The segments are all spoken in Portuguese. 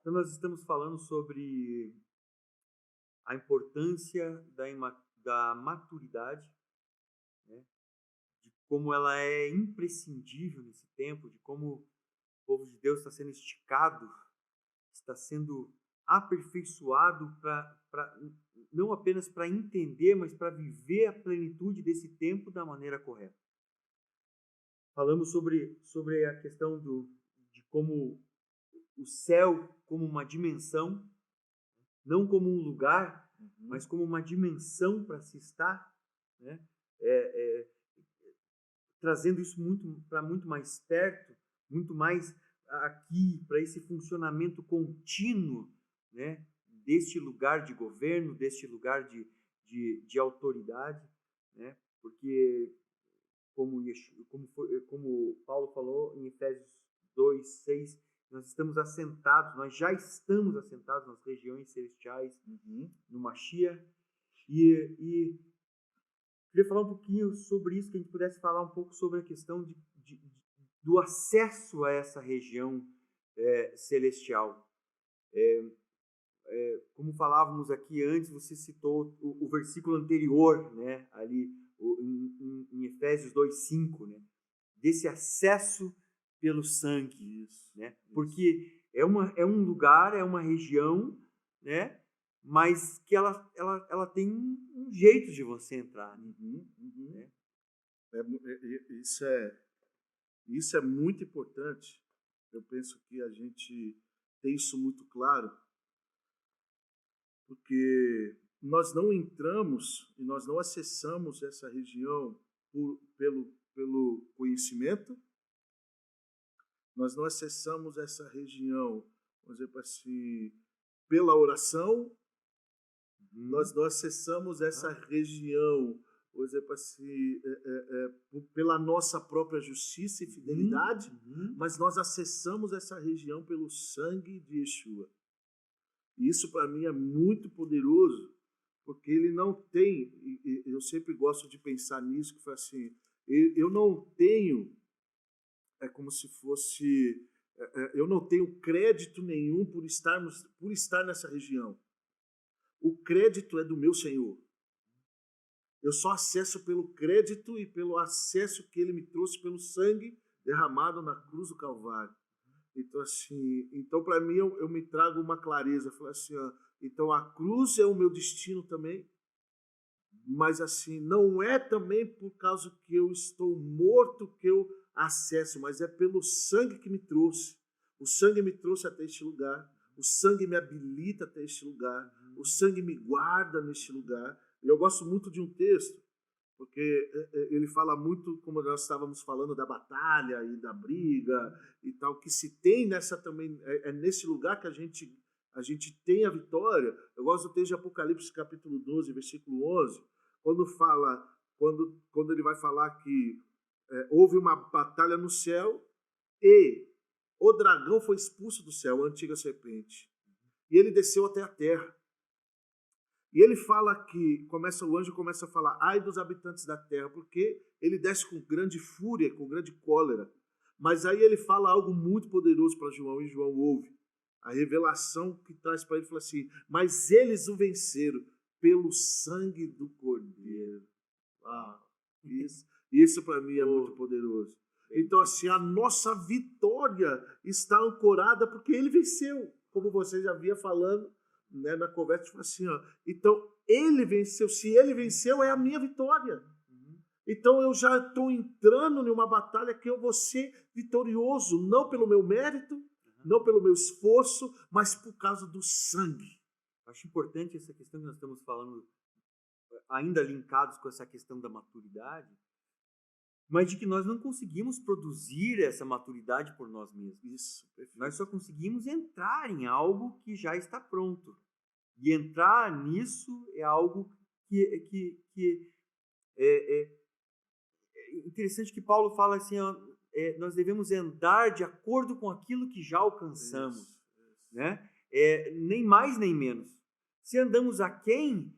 Então, nós estamos falando sobre a importância da maturidade, né? De como ela é imprescindível nesse tempo, de como o povo de Deus está sendo esticado, está sendo aperfeiçoado não apenas para entender, mas para viver a plenitude desse tempo da maneira correta. Falamos sobre a questão de como o céu como uma dimensão, não como um lugar, mas como uma dimensão para se estar, né? Trazendo isso para muito mais perto, muito mais aqui, para esse funcionamento contínuo, né? Deste lugar de governo, deste lugar de autoridade, né? Porque, como Paulo falou em Efésios 2:6, nós já estamos assentados nas regiões celestiais, no Mashiach, e queria falar um pouquinho sobre isso, que a gente pudesse falar um pouco sobre a questão do acesso a essa região celestial. Como falávamos aqui antes, você citou o versículo anterior, né, ali em Efésios 2:5, né, desse acesso pelo sangue, né? Porque é um lugar, é uma região, né, mas que ela tem um jeito de você entrar, né? Isso é muito importante. Eu penso que a gente tem isso muito claro, porque nós não entramos e nós não acessamos essa região pelo conhecimento, nós não acessamos essa região, vamos dizer assim, pela oração, nós não acessamos essa região, vamos dizer assim, pela nossa própria justiça e fidelidade, mas nós acessamos essa região pelo sangue de Yeshua. E isso para mim é muito poderoso, porque ele não tem, eu sempre gosto de pensar nisso, que foi assim, eu não tenho, é como se fosse, eu não tenho crédito nenhum por estar nessa região. O crédito é do meu Senhor. Eu só acesso pelo crédito e pelo acesso que ele me trouxe pelo sangue derramado na cruz do Calvário. Então, assim, para mim, eu me trago uma clareza. Eu falo assim, ó, então a cruz é o meu destino também, mas assim, não é também por causa que eu estou morto que eu acesso, mas é pelo sangue que me trouxe. O sangue me trouxe até este lugar, o sangue me habilita até este lugar, o sangue me guarda neste lugar. E eu gosto muito de um texto, porque ele fala muito, como nós estávamos falando, da batalha e da briga e tal, que se tem nessa também, nesse lugar que a gente tem a vitória. Eu gosto do texto de Apocalipse, capítulo 12, versículo 11, quando ele vai falar que houve uma batalha no céu e o dragão foi expulso do céu, a antiga serpente, e ele desceu até a terra. E ele fala que, o anjo começa a falar, ai dos habitantes da terra, porque ele desce com grande fúria, com grande cólera. Mas aí ele fala algo muito poderoso para João, e João ouve. A revelação que traz para ele, fala assim, mas eles o venceram pelo sangue do Cordeiro. Isso para mim é muito poderoso. Então, assim, a nossa vitória está ancorada porque ele venceu, como você já havia falando, né, na conversa, falou assim, ó, então ele venceu, se ele venceu é a minha vitória. Então eu já estou entrando numa batalha que eu vou ser vitorioso, não pelo meu mérito, não pelo meu esforço, mas por causa do sangue. Acho importante essa questão que nós estamos falando, ainda linkados com essa questão da maturidade, mas de que nós não conseguimos produzir essa maturidade por nós mesmos. Isso, perfeito. Nós só conseguimos entrar em algo que já está pronto. E entrar nisso é algo que é interessante, que Paulo fala assim, ó, nós devemos andar de acordo com aquilo que já alcançamos. Isso. Né? Nem mais nem menos. Se andamos aquém,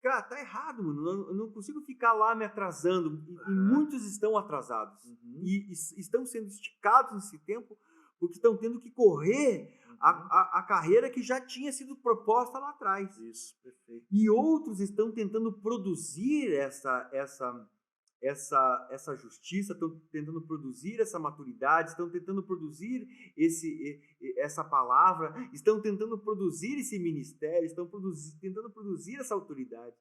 cara, tá errado, mano. Eu não consigo ficar lá me atrasando. E muitos estão atrasados. E estão sendo esticados nesse tempo porque estão tendo que correr Uhum. a carreira que já tinha sido proposta lá atrás. Isso, perfeito. E outros estão tentando produzir essa justiça, estão tentando produzir essa maturidade, estão tentando produzir essa palavra, estão tentando produzir esse ministério, tentando produzir essa autoridade.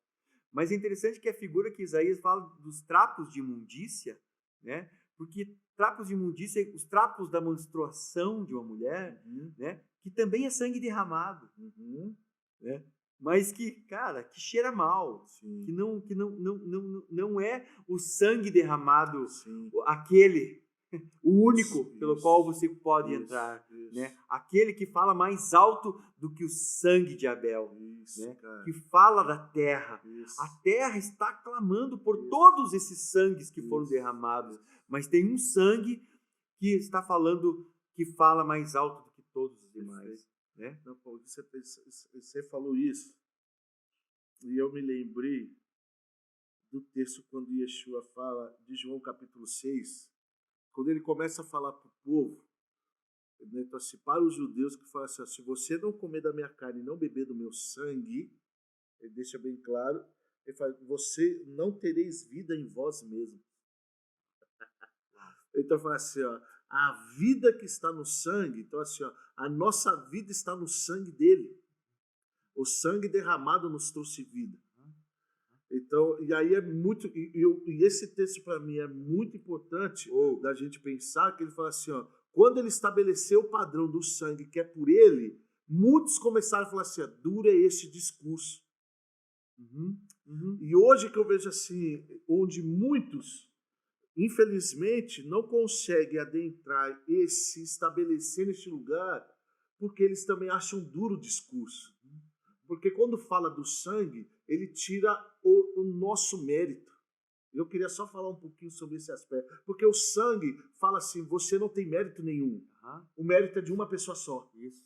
Mas é interessante que a figura que Isaías fala dos trapos de imundícia, né? Porque trapos de imundícia, os trapos da menstruação de uma mulher, Uhum. né? Que também é sangue derramado, Uhum. né? Mas que, cara, que cheira mal, Sim. que não é o sangue derramado, Sim. aquele, o único pelo Isso. qual você pode Isso, entrar, isso. né? Aquele que fala mais alto do que o sangue de Abel, Isso, né? cara. Que fala da terra. Isso. A terra está clamando por Isso. todos esses sangues que foram Isso. derramados, Isso. mas tem um sangue que está falando, que fala mais alto do que todos os demais, né? Não, Paulo, você falou isso e eu me lembrei do texto quando Yeshua fala de João capítulo 6, quando ele começa a falar para o povo, né, então, assim, para os judeus que falam assim, se você não comer da minha carne e não beber do meu sangue, ele deixa bem claro, ele fala, você não tereis vida em vós mesmos. Então fala assim, ó, a vida que está no sangue, então assim, ó, a nossa vida está no sangue dele. O sangue derramado nos trouxe vida. Então, e aí é muito, e esse texto para mim é muito importante da gente pensar que ele fala assim, ó, quando ele estabeleceu o padrão do sangue que é por ele, muitos começaram a falar assim, ó, duro é este discurso. Uhum, uhum. E hoje que eu vejo assim, onde muitos, infelizmente, não conseguem adentrar e se estabelecer neste lugar, porque eles também acham duro o discurso. Porque quando fala do sangue, ele tira o nosso mérito. Eu queria só falar um pouquinho sobre esse aspecto. Porque o sangue fala assim, você não tem mérito nenhum. Uhum. O mérito é de uma pessoa só. Isso.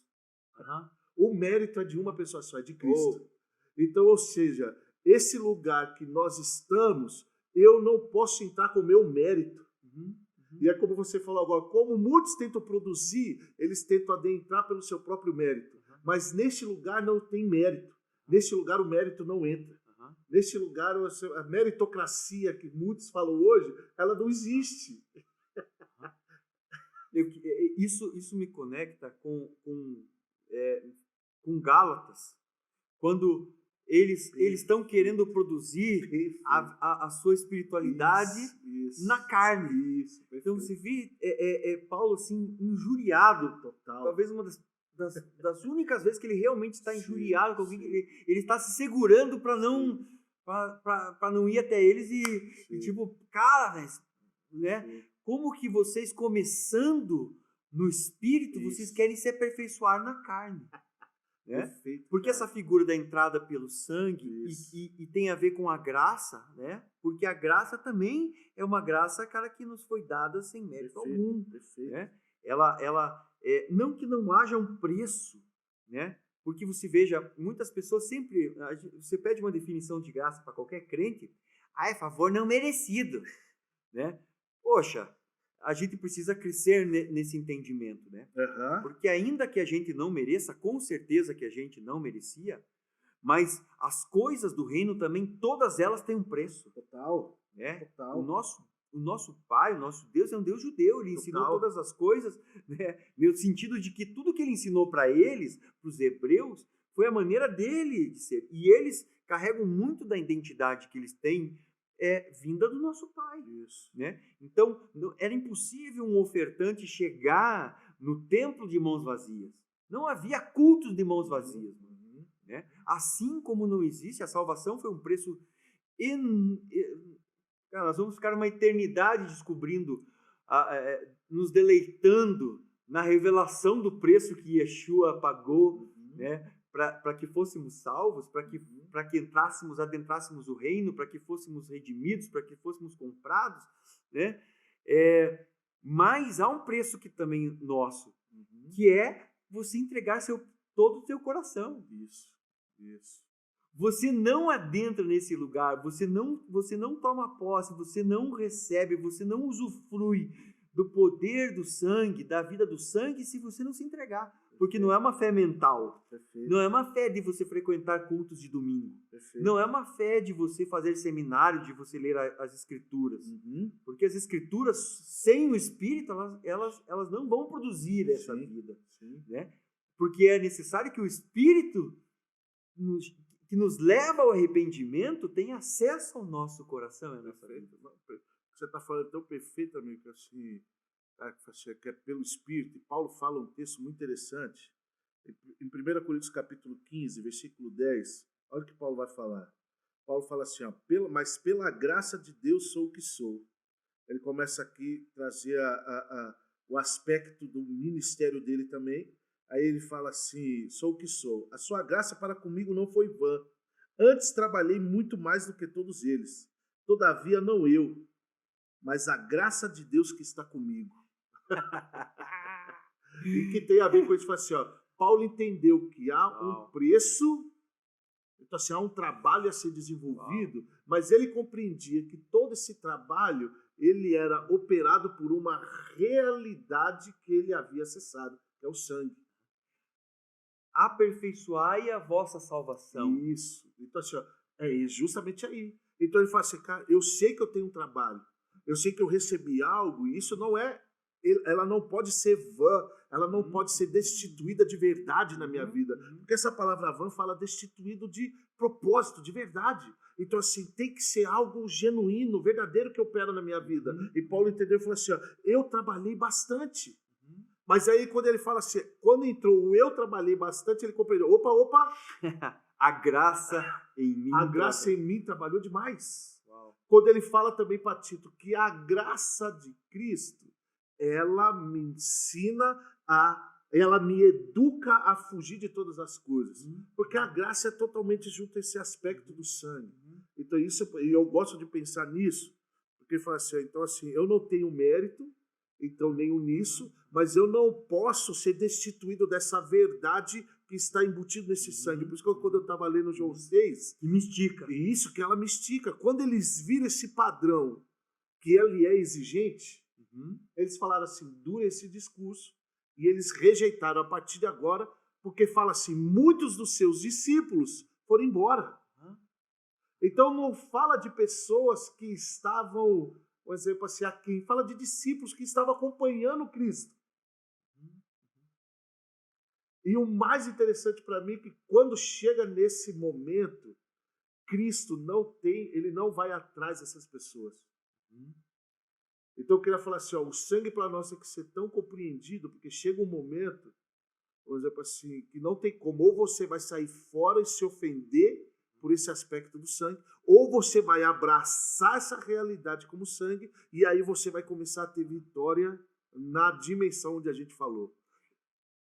Uhum. O mérito é de uma pessoa só, é de Cristo. Então, ou seja, esse lugar que nós estamos, eu não posso entrar com o meu mérito. Uhum. E é como você falou agora, como muitos tentam produzir, eles tentam adentrar pelo seu próprio mérito. Mas neste lugar não tem mérito. Neste lugar o mérito não entra. Neste lugar a meritocracia que muitos falam hoje, ela não existe. Isso me conecta com Gálatas, quando eles estão querendo produzir a sua espiritualidade na carne. Isso, então você vê Paulo assim, injuriado. Total. Talvez uma das únicas vezes que ele realmente está injuriado com alguém, ele está se segurando para não ir até eles e tipo, cara, né? Como que vocês, começando no espírito, vocês querem se aperfeiçoar na carne? Né? Perfeito, porque essa figura da entrada pelo sangue e tem a ver com a graça, né? Porque a graça também é uma graça, cara, que nos foi dada sem mérito algum. Né? Ela não que não haja um preço, né? Porque você veja, muitas pessoas sempre, você pede uma definição de graça para qualquer crente, é favor não merecido, né? Poxa, a gente precisa crescer nesse entendimento, né? Uhum. Porque ainda que a gente não mereça, com certeza que a gente não merecia, mas as coisas do reino também, todas elas têm um preço. Total. Né? Total. O nosso Pai, o nosso Deus é um Deus judeu, ele ensinou todas as coisas, né? No sentido de que tudo que ele ensinou para eles, para os hebreus, foi a maneira dele de ser. E eles carregam muito da identidade que eles têm, vinda do nosso Pai. Isso. Né? Então, era impossível um ofertante chegar no templo de mãos vazias. Não havia cultos de mãos vazias. Né? Assim como não existe, a salvação foi um preço... Cara, nós vamos ficar uma eternidade descobrindo, nos deleitando na revelação do preço que Yeshua pagou, né? Para que fôssemos salvos, para que adentrássemos o reino, para que fôssemos redimidos, para que fôssemos comprados, né? Mas há um preço que também nosso, que é você entregar todo o seu coração. Isso. Você não adentra nesse lugar, você não toma posse, você não recebe, você não usufrui do poder do sangue, da vida do sangue, se você não se entregar. Porque não é uma fé mental. Perfeito. Não é uma fé de você frequentar cultos de domingo. Perfeito. Não é uma fé de você fazer seminário, de você ler as escrituras. Uhum. Porque as escrituras, sem o Espírito, elas não vão produzir essa Sim, vida. sim. Né? Porque é necessário que o Espírito que nos leva ao arrependimento tenha acesso ao nosso coração. É nossa vida. Você está falando tão perfeito, amigo, que assim, que é pelo Espírito. E Paulo fala um texto muito interessante. Em 1 Coríntios capítulo 15, versículo 10, olha o que Paulo vai falar. Paulo fala assim, ó, mas pela graça de Deus sou o que sou. Ele começa aqui a trazer o aspecto do ministério dele também. Aí ele fala assim, sou o que sou. A sua graça para comigo não foi vã. Antes trabalhei muito mais do que todos eles. Todavia não eu, mas a graça de Deus que está comigo. E que tem a ver com isso, assim, ó, Paulo entendeu que há um preço, então assim, há um trabalho a ser desenvolvido, mas ele compreendia que todo esse trabalho ele era operado por uma realidade que ele havia acessado, que é o sangue. Aperfeiçoai a vossa salvação. Isso. Então assim, ó, é justamente aí. Então ele fala assim, cara, eu sei que eu tenho um trabalho, eu sei que eu recebi algo, e isso não é, ela não pode ser vã, ela não pode ser destituída de verdade na minha vida. Porque essa palavra vã fala destituído de propósito, de verdade. Então, assim, tem que ser algo genuíno, verdadeiro que opera na minha vida. E Paulo entendeu e falou assim, ó, eu trabalhei bastante. Mas aí, quando ele fala assim, quando entrou o eu trabalhei bastante, ele compreendeu, opa, a graça em mim. A graça em mim trabalhou demais. Uau. Quando ele fala também para Tito que a graça de Cristo, ela me ensina ela me educa a fugir de todas as coisas. Porque a graça é totalmente junto a esse aspecto do sangue. Então, e eu gosto de pensar nisso, porque ele fala assim, então assim, eu não tenho mérito, então nenhum nisso, mas eu não posso ser destituído dessa verdade que está embutido nesse sangue. Por isso que quando eu estava lendo João 6, que me estica. Isso, que ela me estica. Quando eles viram esse padrão, que ele é exigente, eles falaram assim, dura esse discurso, e eles rejeitaram a partir de agora, porque fala assim, muitos dos seus discípulos foram embora. Então não fala de pessoas que estavam, por exemplo, assim, aqui, fala de discípulos que estavam acompanhando Cristo. E o mais interessante para mim é que quando chega nesse momento, Cristo ele não vai atrás dessas pessoas. Então eu queria falar assim, ó, o sangue para nós tem que ser tão compreendido, porque chega um momento, por exemplo assim, que não tem como, ou você vai sair fora e se ofender por esse aspecto do sangue, ou você vai abraçar essa realidade como sangue, e aí você vai começar a ter vitória na dimensão onde a gente falou.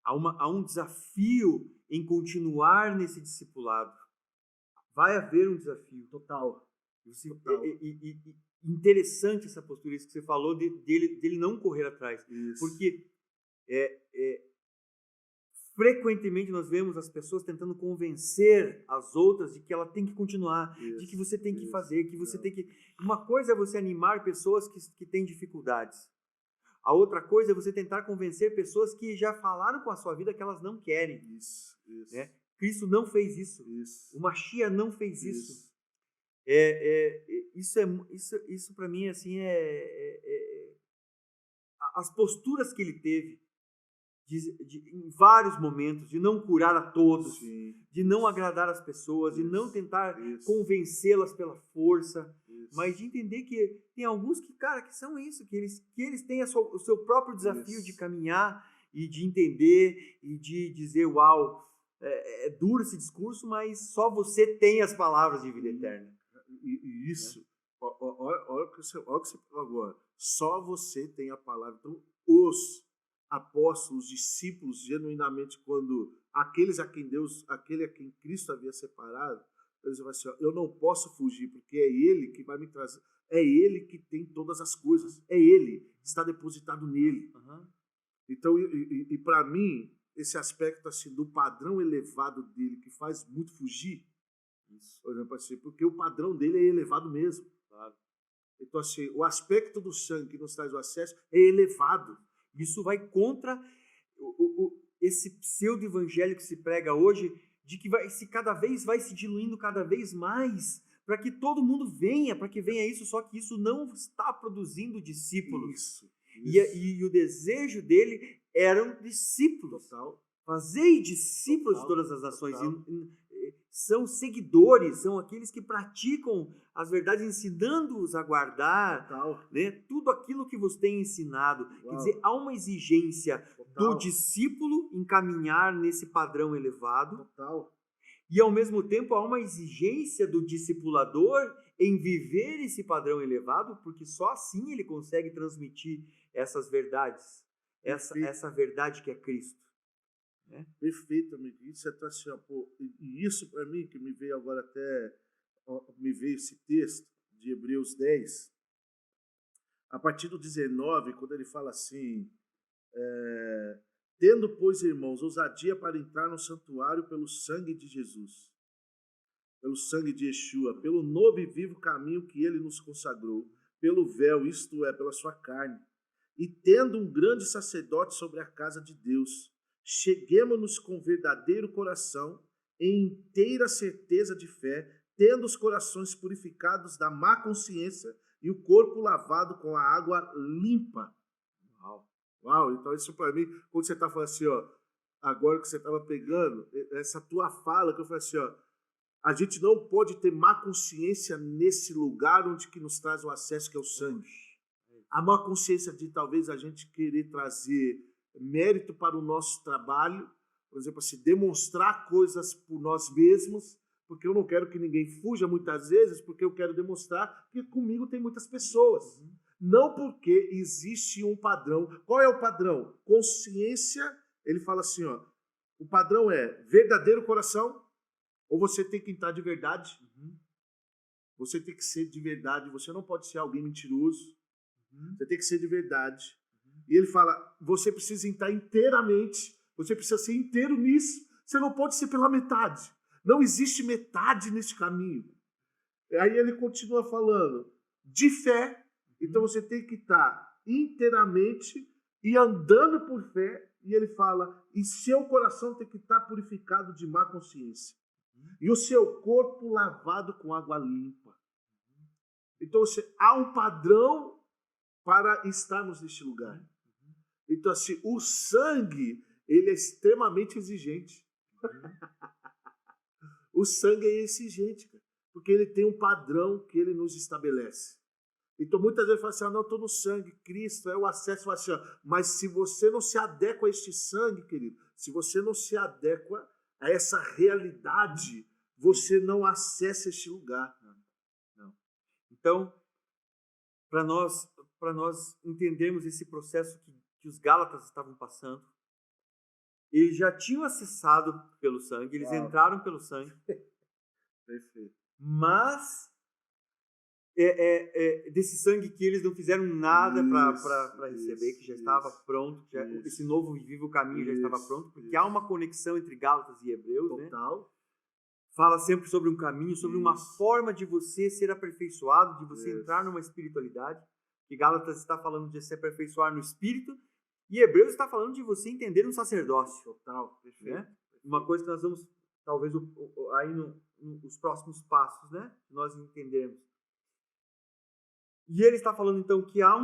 Há um desafio em continuar nesse discipulado. Vai haver um desafio total. E interessante essa postura, isso que você falou, dele não correr atrás. Isso. Porque frequentemente nós vemos as pessoas tentando convencer as outras de que ela tem que continuar, de que você tem que fazer, que você tem que... Uma coisa é você animar pessoas que têm dificuldades. A outra coisa é você tentar convencer pessoas que já falaram com a sua vida que elas não querem. Isso. Né? Cristo não fez isso. O Mashiach não fez isso. Isso para mim assim as posturas que ele teve em vários momentos de não curar a todos, de não agradar as pessoas, de não tentar convencê-las pela força, mas de entender que tem alguns que são isso, que eles têm o seu próprio desafio de caminhar e de entender e de dizer, uau, é duro esse discurso, mas só você tem as palavras de vida eterna. E isso, olha o que você falou agora, só você tem a palavra. Então, os apóstolos, discípulos, genuinamente, quando aquele a quem Cristo havia separado, eles vão assim, ó, eu não posso fugir, porque é Ele que vai me trazer, é Ele que tem todas as coisas, é Ele, está depositado nele. Então, e para mim, esse aspecto assim, do padrão elevado dele, que faz muito fugir, por exemplo, assim, porque o padrão dele é elevado mesmo. Então, assim, o aspecto do sangue que nos traz o acesso é elevado. Isso vai contra esse pseudo-evangelho que se prega hoje, de que cada vez vai se diluindo cada vez mais, para que todo mundo venha, para que venha isso, só que isso não está produzindo discípulos. Isso. E o desejo dele eram discípulos. Total. Fazei discípulos de todas as nações. São seguidores, são aqueles que praticam as verdades, ensinando-os a guardar, né, tudo aquilo que vos tem ensinado. Uau. Quer dizer, há uma exigência do discípulo em caminhar nesse padrão elevado. Total. E, ao mesmo tempo, há uma exigência do discipulador em viver esse padrão elevado, porque só assim ele consegue transmitir essas verdades, essa verdade que é Cristo. Né? Perfeito, amigo. Isso é assim, e isso para mim que me veio agora me veio esse texto de Hebreus 10, a partir do 19, quando ele fala assim, tendo, pois, irmãos, ousadia para entrar no santuário pelo sangue de Jesus, pelo sangue de Yeshua, pelo novo e vivo caminho que ele nos consagrou, pelo véu, isto é, pela sua carne, e tendo um grande sacerdote sobre a casa de Deus, cheguemo-nos com verdadeiro coração, em inteira certeza de fé, tendo os corações purificados da má consciência e o corpo lavado com a água limpa. Uau, então isso para mim, quando você está falando assim, agora que você estava pegando, essa tua fala, que eu falei assim, a gente não pode ter má consciência nesse lugar onde que nos traz o acesso, que é o sangue. A má consciência de talvez a gente querer trazer mérito para o nosso trabalho, por exemplo, assim, demonstrar coisas por nós mesmos, porque eu não quero que ninguém fuja muitas vezes, porque eu quero demonstrar que comigo tem muitas pessoas. Não porque existe um padrão. Qual é o padrão? Consciência, ele fala assim, o padrão é verdadeiro coração, ou você tem que entrar de verdade. Você tem que ser de verdade, você não pode ser alguém mentiroso. Você tem que ser de verdade. E ele fala, você precisa entrar inteiramente, você precisa ser inteiro nisso, você não pode ser pela metade. Não existe metade nesse caminho. Aí ele continua falando de fé, então você tem que estar inteiramente e andando por fé, e ele fala, e seu coração tem que estar purificado de má consciência, e o seu corpo lavado com água limpa. Então há um padrão para estarmos neste lugar. Então, assim, o sangue, ele é extremamente exigente. O sangue é exigente, cara, porque ele tem um padrão que ele nos estabelece. Então, muitas vezes fala assim, não, eu estou no sangue, Cristo é o acesso, assim, mas se você não se adequa a este sangue, querido, se você não se adequa a essa realidade, você não acessa este lugar. Não. Então, para nós entendermos esse processo que os Gálatas estavam passando, eles já tinham acessado pelo sangue, eles entraram pelo sangue. Perfeito. Mas desse sangue que eles não fizeram nada para receber, que já estava pronto, esse novo e vivo caminho já estava pronto, porque há uma conexão entre Gálatas e Hebreus, total, né? Fala sempre sobre um caminho, sobre uma forma de você ser aperfeiçoado, de você entrar numa espiritualidade, que Gálatas está falando de se aperfeiçoar no espírito, e Hebreus está falando de você entender um sacerdócio. Total, perfeito. Né? Uma coisa que nós vamos, talvez, aí nos próximos passos, né? Nós entendermos. E ele está falando, então, que há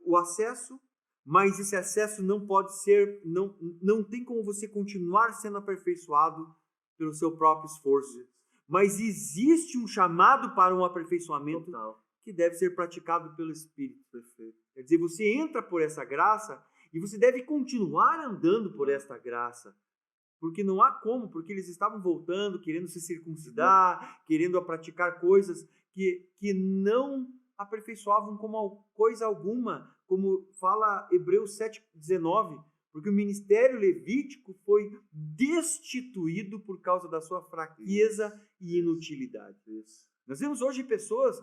o acesso, mas esse acesso não pode ser, não tem como você continuar sendo aperfeiçoado pelo seu próprio esforço. Mas existe um chamado para um aperfeiçoamento que deve ser praticado pelo Espírito. Perfeito. Quer dizer, você entra por essa graça e você deve continuar andando por esta graça. Porque não há como, porque eles estavam voltando, querendo se circuncidar, querendo praticar coisas que não aperfeiçoavam como coisa alguma, como fala Hebreus 7,19, porque o ministério levítico foi destituído por causa da sua fraqueza e inutilidade. Nós vemos hoje pessoas,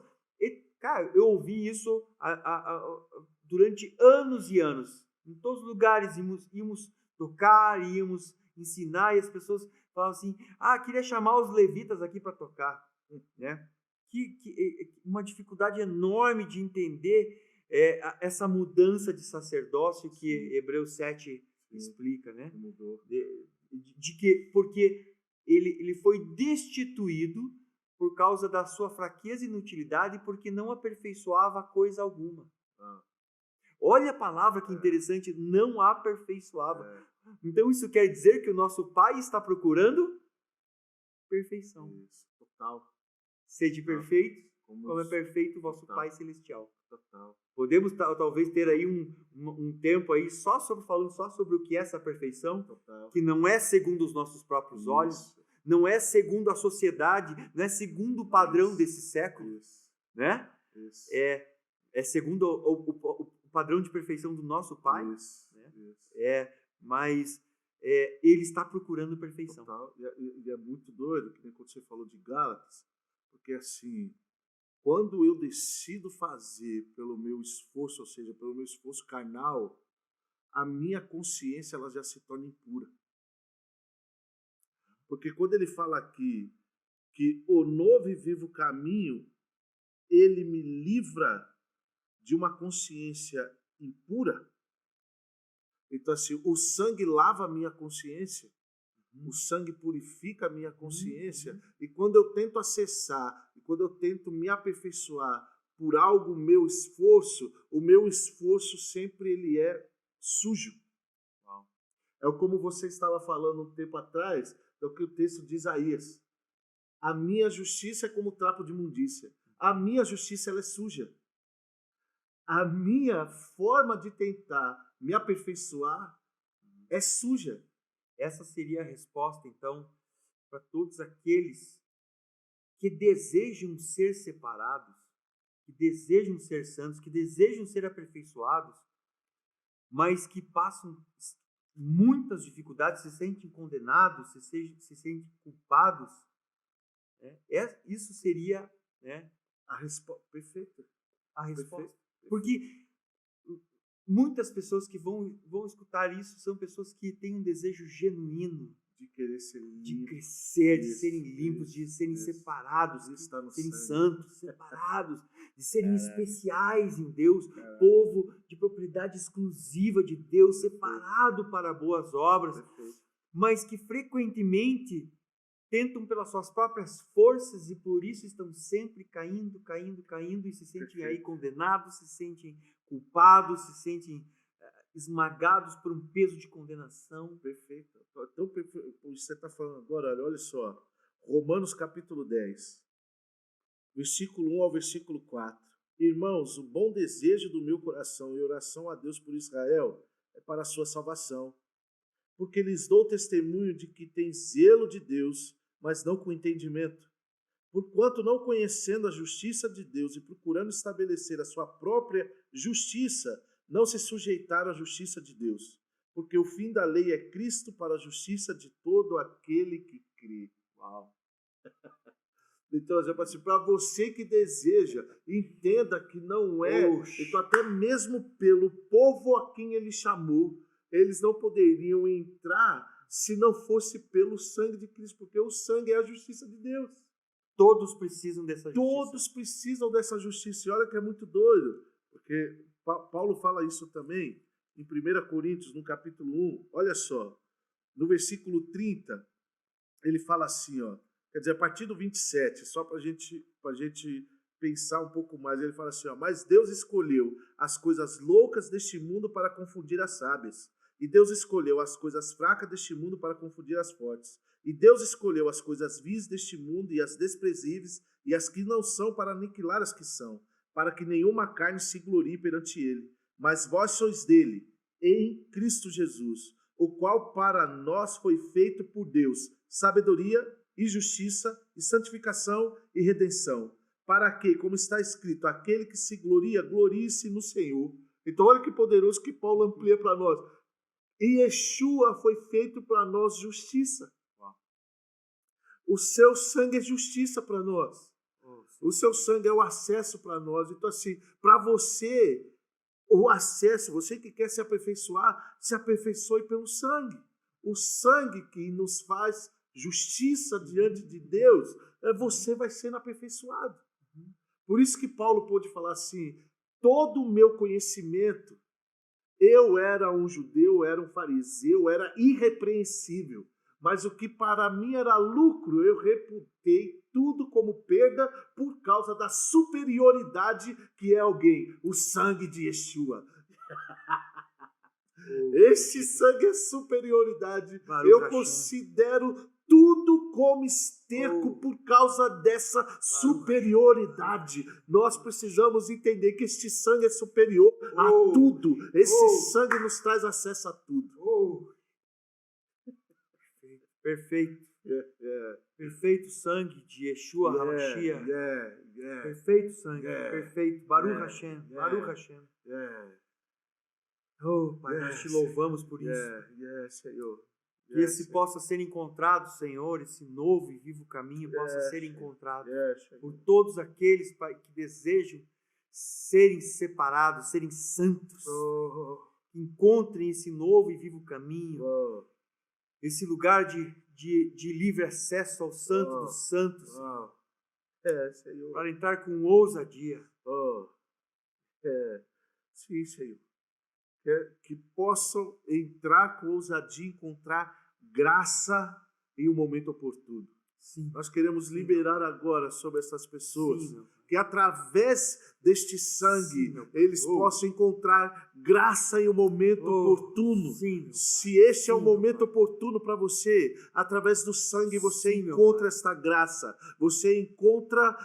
cara, eu ouvi isso durante anos e anos, em todos os lugares, íamos tocar, íamos ensinar, e as pessoas falavam assim, queria chamar os levitas aqui para tocar, né? uma dificuldade enorme de entender essa mudança de sacerdócio que Hebreus 7 explica, né? Mudou. Porque ele foi destituído por causa da sua fraqueza e inutilidade, porque não aperfeiçoava coisa alguma. Olha a palavra que interessante, não aperfeiçoava. Então isso quer dizer que o nosso Pai está procurando perfeição. Isso, total. Sede perfeitos, como é perfeito o vosso Pai Celestial. Total. Podemos talvez ter aí um tempo aí falando só sobre o que é essa perfeição, Total. que não é segundo os nossos próprios olhos, não é segundo a sociedade, não é segundo o padrão desse século, né? É segundo o padrão de perfeição do nosso Pai, né? Mas Ele está procurando perfeição. Total. E é muito doido, que nem quando você falou de Gálatas, porque assim, quando eu decido fazer pelo meu esforço, ou seja, pelo meu esforço carnal, a minha consciência ela já se torna impura. Porque quando ele fala aqui que o novo e vivo caminho, ele me livra de uma consciência impura. Então, assim, o sangue lava a minha consciência, o sangue purifica a minha consciência, e quando eu tento acessar, e quando eu tento me aperfeiçoar por algo, o meu esforço sempre ele é sujo. É como você estava falando um tempo atrás, é o que o texto de Isaías. A minha justiça é como trapo de imundícia. A minha justiça ela é suja. A minha forma de tentar me aperfeiçoar é suja. Essa seria a resposta, então, para todos aqueles que desejam ser separados, que desejam ser santos, que desejam ser aperfeiçoados, mas que passam muitas dificuldades, se sentem condenados, se sentem culpados. Isso seria, né, a resposta perfeita. A resposta. Porque muitas pessoas que vão escutar isso são pessoas que têm um desejo genuíno de querer ser limpo, de crescer, de serem limpos, de serem separados, de serem santos, separados, de serem especiais em Deus, povo de propriedade exclusiva de Deus, separado para boas obras, mas que frequentemente tentam pelas suas próprias forças e por isso estão sempre caindo e se sentem aí condenados, se sentem culpados, se sentem esmagados por um peso de condenação. Perfeito. Então, você está falando agora, olha só, Romanos capítulo 10, versículo 1 ao versículo 4. Irmãos, o bom desejo do meu coração e oração a Deus por Israel é para a sua salvação, porque lhes dou testemunho de que tem zelo de Deus, mas não com entendimento. Porquanto, não conhecendo a justiça de Deus e procurando estabelecer a sua própria justiça, não se sujeitaram à justiça de Deus. Porque o fim da lei é Cristo para a justiça de todo aquele que crê. Uau! Então, para você que deseja, entenda que não é. Então, até mesmo pelo povo a quem ele chamou, eles não poderiam entrar se não fosse pelo sangue de Cristo, porque o sangue é a justiça de Deus. Todos precisam dessa justiça. Todos precisam dessa justiça. E olha que é muito doido, porque Paulo fala isso também em 1 Coríntios, no capítulo 1. Olha só, no versículo 30, ele fala assim, ó, quer dizer, a partir do 27, só para a gente pensar um pouco mais, ele fala assim, ó, mas Deus escolheu as coisas loucas deste mundo para confundir as sábias. E Deus escolheu as coisas fracas deste mundo para confundir as fortes. E Deus escolheu as coisas vis deste mundo e as desprezíveis e as que não são para aniquilar as que são, para que nenhuma carne se glorie perante ele. Mas vós sois dele, em Cristo Jesus, o qual para nós foi feito por Deus sabedoria e justiça e santificação e redenção, para que, como está escrito, aquele que se gloria, glorie-se no Senhor. Então olha que poderoso que Paulo amplia para nós. E Yeshua foi feito para nós justiça. O seu sangue é justiça para nós. O seu sangue é o acesso para nós. Então assim, para você, o acesso, você que quer se aperfeiçoe pelo sangue. O sangue que nos faz justiça diante de Deus, você vai sendo aperfeiçoado. Por isso que Paulo pôde falar assim, todo o meu conhecimento, eu era um judeu, era um fariseu, era irrepreensível. Mas o que para mim era lucro, eu reputei tudo como perda por causa da superioridade que é alguém, o sangue de Yeshua. Este sangue é superioridade. Eu considero tudo como esterco por causa dessa superioridade. Nós precisamos entender que este sangue é superior a tudo. Esse sangue nos traz acesso a tudo. Perfeito. Perfeito sangue de Yeshua HaMashiach. Perfeito sangue. Perfeito. Baruch Hashem. Baruch Hashem. Oh, Pai, nós te louvamos por isso. Senhor. Que esse possa ser encontrado, Senhor, esse novo e vivo caminho possa ser encontrado por todos aqueles, Pai, que desejam serem separados, serem santos. Encontrem esse novo e vivo caminho, esse lugar de livre acesso ao Santo dos Santos, Senhor. para entrar com ousadia. Sim, Senhor. Que possam entrar com ousadia e encontrar graça em um momento oportuno. Sim. Nós queremos liberar agora sobre essas pessoas, que através deste sangue eles possam encontrar graça em um momento oportuno. Se este é o momento oportuno para você, através do sangue você encontra esta graça, você encontra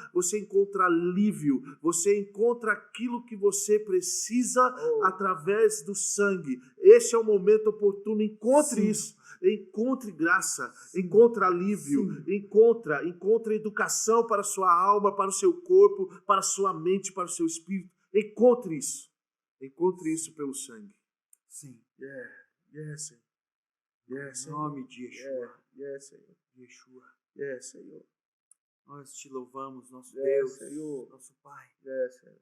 alívio, você encontra aquilo que você precisa através do sangue. Este é o momento oportuno, encontre isso. Encontre graça, encontre alívio, encontre educação para a sua alma, para o seu corpo, para a sua mente, para o seu espírito. Encontre isso. Encontre isso pelo sangue. Sim. Yes, Em nome de Yeshua. Senhor. Yeshua. Senhor. Nós te louvamos, nosso Deus, Senhor. nosso Pai. Senhor.